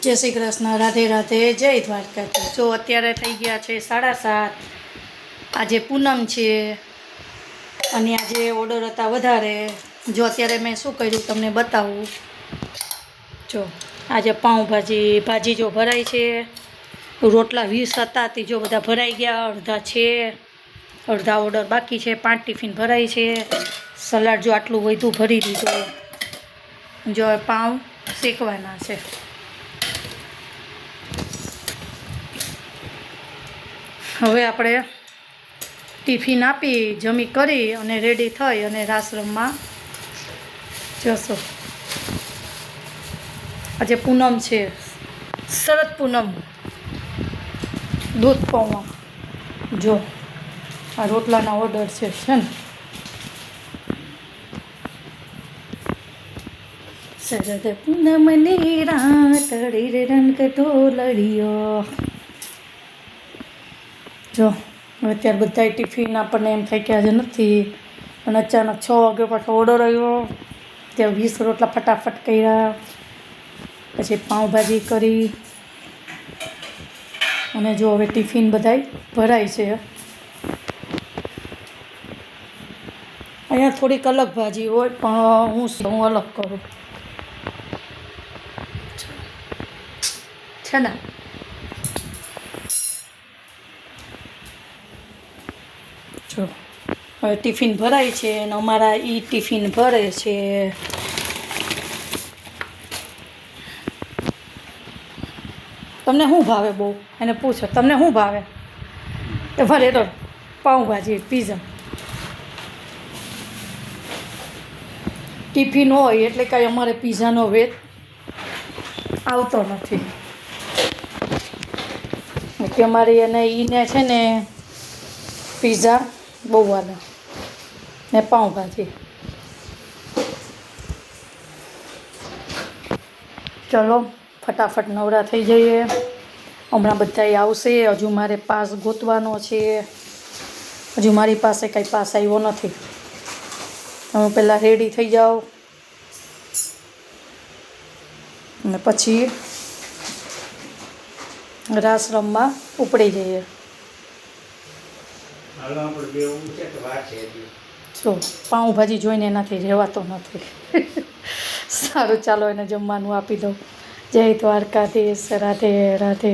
જય શ્રી કૃષ્ણ, રાધે રાધે, જય દ્વારકાધીશ। જો અત્યારે થઈ ગયા છે 7:30। આજે પૂનમ છે અને આજે ઓર્ડર હતા વધારે। જો અત્યારે મેં શું કર્યું તમને બતાવું। જો આજે પાઉંભાજી ભાજી જો ભરાઈ છે, રોટલા 20 હતા તે જો બધા ભરાઈ ગયા, અડધા છે, અડધા ઓર્ડર બાકી છે, 5 ટિફિન ભરાઈ છે। સલાડ જો આટલું વધુ ભરી દીધું। જો પાઉં શેકવાના છે। હવે આપણે ટિફિન આપી જમી કરી અને રેડી થઈ અને રાસરમમાં જશો। આજે પૂનમ છે, શરદ પૂનમ। દૂધ પૌવા જો આ રોટલાના ઓર્ડર છે ને। શરદ પૂનમની રાત રંગ ઢોલડિયો। જો અત્યારે બધા ટિફિન આપણને એમ થાય કે આજે નથી, અને અચાનક 6 વાગે પાછો ઓર્ડર આવ્યો। ત્યાં 20 રોટલા ફટાફટ કર્યા, પછી પાઉંભાજી કરી અને જો હવે ટિફિન બધાય ભરાય છે। અહીંયા થોડીક અલગ ભાજી હોય પણ હું અલગ કરું છે ને। જો હવે ટિફિન ભરાય છે અને અમારા ટિફિન ભરે છે। તમને શું ભાવે? બહુ એને પૂછો તમને શું ભાવે? ભલે તો પાઉંભાજી પીઝા ટિફિન હોય એટલે કાંઈ અમારે પીઝાનો વેત આવતો નથી કે અમારી એને એને છે ને પીઝા બહુ વાલે ને પાઉંભાજી। ચલો ફટાફટ નવરા થઈ જઈએ। હમણાં બધાય આવશે, હજુ મારે પાસ ગોતવાનો છે, હજુ મારી પાસે કાંઈ પાસ આવ્યો નથી। હું પહેલાં રેડી થઈ જાઉં અને પછી રાસરમમાં ઉપડી જઈએ। જો પાઉંભાજી જોઈને એનાથી રહેવાતો નથી। સારું ચાલો એને જમવાનું આપી દઉં। જય દ્વારકાધીશ, રાધે રાધે।